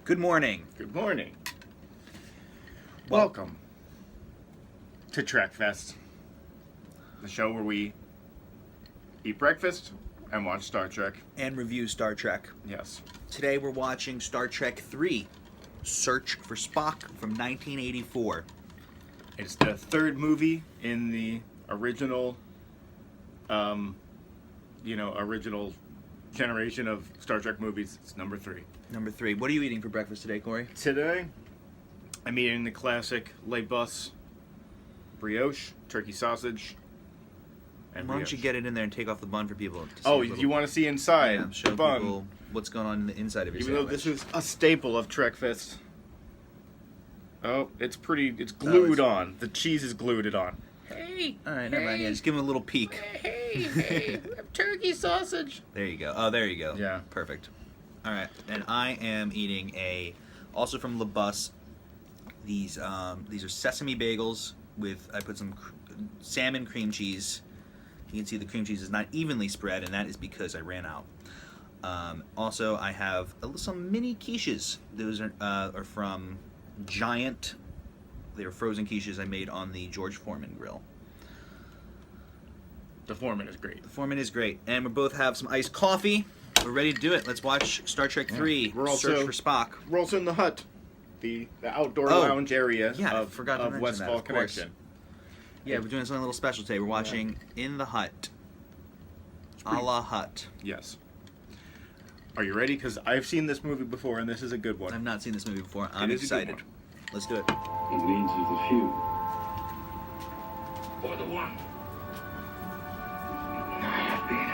Good morning. Good morning. Welcome to Trekfast, the show where we eat breakfast and watch Star Trek. And review Star Trek. Yes. Today we're watching Star Trek 3, Search for Spock from 1984. It's the third movie in the original, original generation of Star Trek movies. It's number 3. Number 3. What are you eating for breakfast today, Corey? Today, I'm eating the classic Le Bus brioche, turkey sausage, and Why don't brioche. you get it in there and take off the bun for people to see Oh, a little- you want to see inside Yeah, show the bun? people what's going on in the inside of your Even though sandwich. this is a staple of Trekfast. Oh, it's glued on. The cheese is glued on. Hey! All right, never mind. Yeah, just give him a little peek. Hey! Turkey sausage! There you go. Oh, there you go. Yeah. Perfect. All right, and I am eating also from Le Bus. These are sesame bagels with, I put some salmon cream cheese. You can see the cream cheese is not evenly spread, and that is because I ran out. Also, I have some mini quiches. Those are from Giant. They were frozen quiches I made on the George Foreman grill. The Foreman is great. The Foreman is great. And we both have some iced coffee. We're ready to do it. Let's watch Star Trek 3, We're also- Search for Spock. We're also in the hut. The outdoor Oh, lounge area yeah, I of forgot to mention that, Westfall of course. Connection. Yeah, we're doing something a little special today. We're watching In the Hut. A la Hut. Yes. Are you ready? Because I've seen this movie before, and this is a good one. I've not seen this movie before. I'm It is a good excited. one. Let's do it. It means of the few. Or the one. I have been,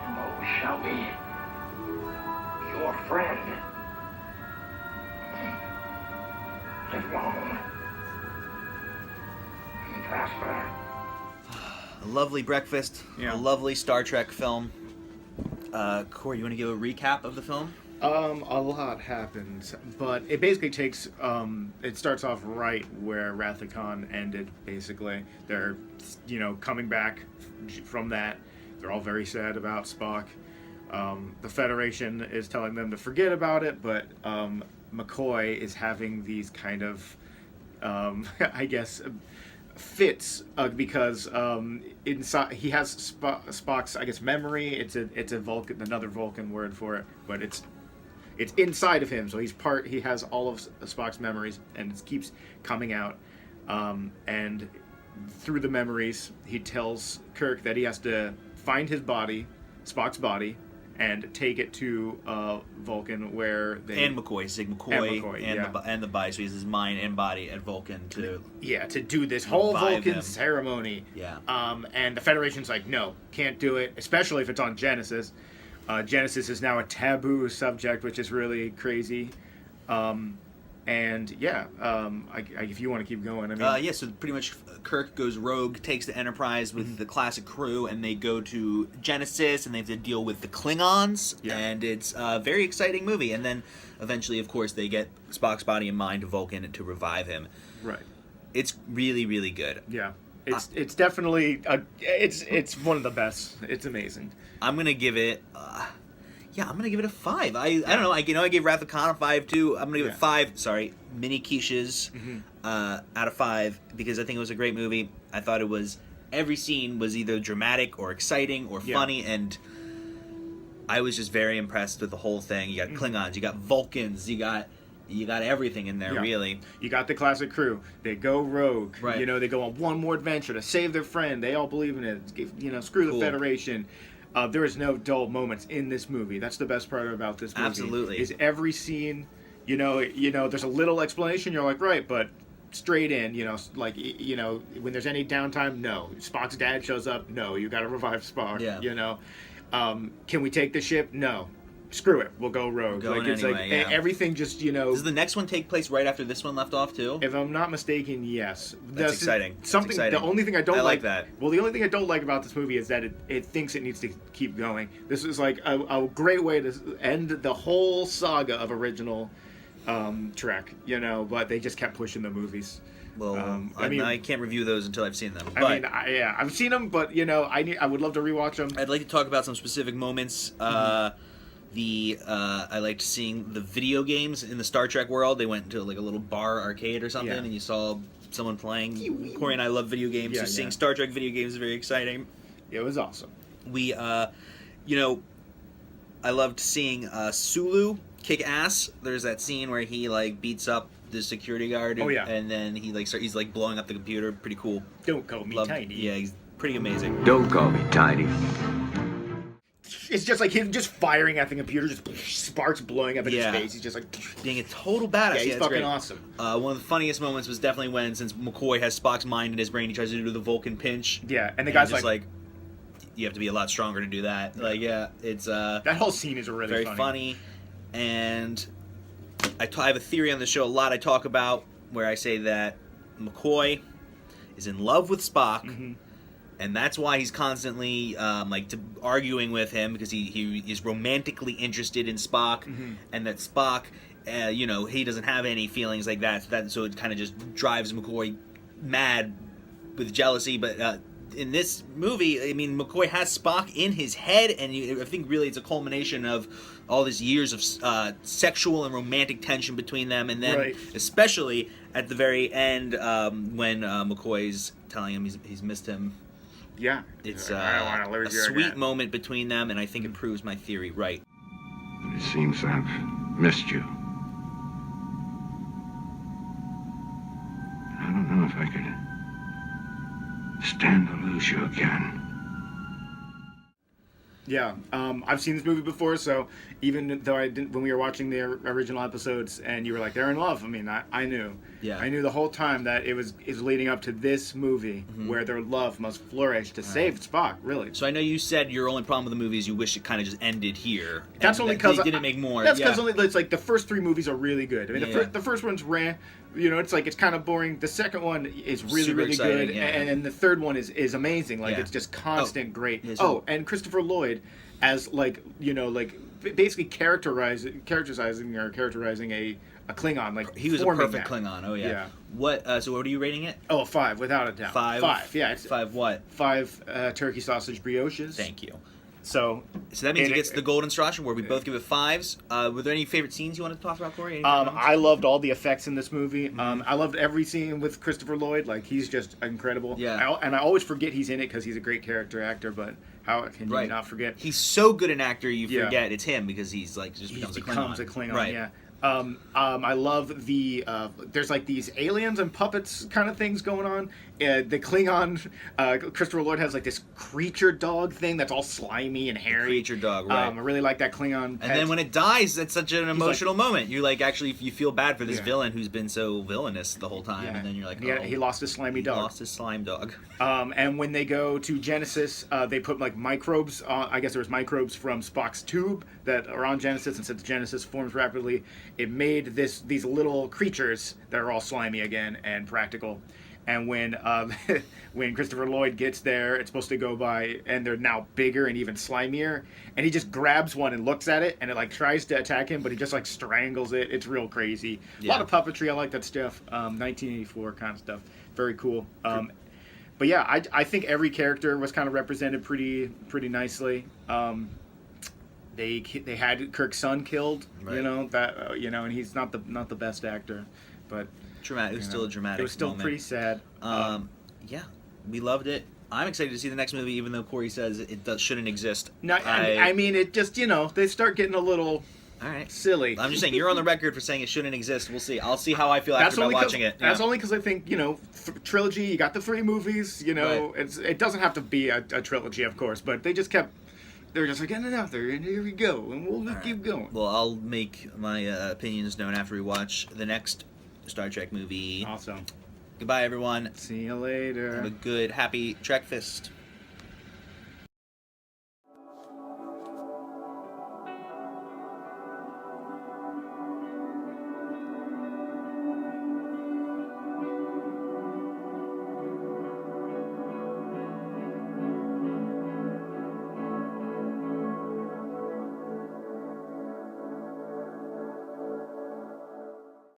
and always shall be, your friend. Live long and prosper. A lovely breakfast. Yeah. A lovely Star Trek film. Corey, you want to give a recap of the film? A lot happens, but it basically takes, it starts off right where Wrath of Khan ended, basically. They're, coming back from that. They're all very sad about Spock. The Federation is telling them to forget about it, but McCoy is having these kind of, I guess, fits because inside he has Spock's, I guess, memory. It's a Vulcan, another Vulcan word for it, but it's inside of him, so he has all of Spock's memories, and it keeps coming out. And through the memories, he tells Kirk that he has to find his body, Spock's body, and take it to Vulcan, where they And McCoy. Sig McCoy yeah. and the body. So he has his mind and body at Vulcan to... to do this whole Revive Vulcan him. ceremony. Yeah. And the Federation's like, no, can't do it, especially if it's on Genesis. Genesis is now a taboo subject, which is really crazy. If you want to keep going, I mean... So pretty much Kirk goes rogue, takes the Enterprise with the classic crew, and they go to Genesis, and they have to deal with the Klingons, and it's a very exciting movie. And then eventually, of course, they get Spock's body and mind to Vulcan to revive him. Right. It's really, really good. Yeah. It's definitely... it's one of the best. It's amazing. I'm gonna give it... I'm gonna give it a 5. I don't know. I gave Wrath of Khan a 5 too. I'm gonna give it 5. Sorry, mini quiches out of 5 because I think it was a great movie. I thought it was every scene was either dramatic or exciting or funny, and I was just very impressed with the whole thing. You got Klingons, you got Vulcans, you got everything in there. Really. You got the classic crew. They go rogue. Right. They go on one more adventure to save their friend. They all believe in it. Screw the Federation. There is no dull moments in this movie. That's the best part about this movie. Absolutely. Is every scene, there's a little explanation. You're like, right, but straight in, when there's any downtime, no. Spock's dad shows up, no. You got to revive Spock. Yeah. Can we take the ship? No. Screw it. We'll go rogue. Going anyway, everything just, Does the next one take place right after this one left off too? If I'm not mistaken, yes. That's exciting. The only thing I don't like that. Well, the only thing I don't like about this movie is that it thinks it needs to keep going. This is like a great way to end the whole saga of original Trek, but they just kept pushing the movies. Well, I can't review those until I've seen them. I've seen them, but I would love to rewatch them. I'd like to talk about some specific moments. I liked seeing the video games in the Star Trek world. They went into like a little bar arcade or something, and you saw someone playing. Corey and I love video games, so seeing Star Trek video games is very exciting. It was awesome. We, you know, I loved seeing Sulu kick ass. There's that scene where he like beats up the security guard, and then he like he's like blowing up the computer. Pretty cool. Don't call me tiny. Yeah, he's pretty amazing. Don't call me tiny. It's just like him just firing at the computer, just sparks blowing up in his face. He's just like being a total badass. Yeah, he's fucking great. awesome. One of the funniest moments was definitely when, since McCoy has Spock's mind in his brain, he tries to do the Vulcan pinch. Yeah, and the guy's just like, you have to be a lot stronger to do that. Like, it's that whole scene is really very funny. And I have a theory on the show a lot I talk about where I say that McCoy is in love with Spock, and that's why he's constantly arguing with him, because he is romantically interested in Spock, and that Spock, he doesn't have any feelings like that. So it kind of just drives McCoy mad with jealousy. But in this movie, I mean, McCoy has Spock in his head, and I think really it's a culmination of all these years of sexual and romantic tension between them, and then especially at the very end when McCoy's telling him he's missed him. Yeah, it's I don't wanna lose a you sweet again. moment between them, and I think it proves my theory right. It seems I've missed you. I don't know if I could stand to lose you again. Yeah, I've seen this movie before, so even though I didn't, when we were watching the original episodes, and you were like, they're in love. I mean, I knew. Yeah. I knew the whole time that it was leading up to this movie where their love must flourish to save Spock. Really. So I know you said your only problem with the movie is you wish it kind of just ended here. That's only because they didn't make more. That's because it's like the first three movies are really good. I mean, Yeah. the first one's rare. It's like it's kind of boring. The second one is really Super really exciting, good, yeah. and the third one is amazing. Like Yeah. it's just constant great. Yeah, Oh, and Christopher Lloyd as basically characterizing a Klingon. Like he was a forming perfect that. Klingon. Oh yeah. Yeah. What? So what are you rating it? Oh, a 5 without a doubt. 5. Yeah. It's 5 what? 5 turkey sausage brioches. Thank you. So that means it and gets the golden straw, where we both give it 5s. Were there any favorite scenes you want to talk about, Corey? Any I loved all the effects in this movie. I loved every scene with Christopher Lloyd. Like, he's just incredible. Yeah. And I always forget he's in it because he's a great character actor, but how can you not forget? He's so good an actor, you Yeah. forget it's him, because he's like just becomes a Klingon. Right. Yeah. I love the there's like these aliens and puppets kind of things going on. The Klingon, Christopher Lloyd has like this creature dog thing that's all slimy and hairy. Creature dog, right? I really like that Klingon pet. And then when it dies, that's such an emotional moment. You like actually you feel bad for this villain who's been so villainous the whole time, and then you're like, he lost his slimy dog. Lost his slime dog. And when they go to Genesis, they put like microbes. I guess there was microbes from Spock's tube that are on Genesis, and since Genesis forms rapidly, it made these little creatures that are all slimy again and practical. And when when Christopher Lloyd gets there, it's supposed to go by, and they're now bigger and even slimier. And he just grabs one and looks at it, and it like tries to attack him, but he just like strangles it. It's real crazy. A lot of puppetry. I like that stuff. 1984 kind of stuff. Very cool. But yeah, I think every character was kind of represented pretty nicely. They had Kirk's son killed, right. And he's not the best actor, but dramatic. It was still a dramatic. It was still moment. pretty sad. Yeah, we loved it. I'm excited to see the next movie, even though Corey says it shouldn't exist. No, I mean it just they start getting a little silly. I'm just saying you're on the record for saying it shouldn't exist. We'll see. I'll see how I feel after watching it. That's only because I think trilogy. You got the 3 movies. Right. It doesn't have to be a trilogy, of course, but they just kept. They're just like, getting it out there, and here we go, and we'll just keep going. Well, I'll make my opinions known after we watch the next Star Trek movie. Awesome. Goodbye, everyone. See you later. Have a good, happy Trekfast.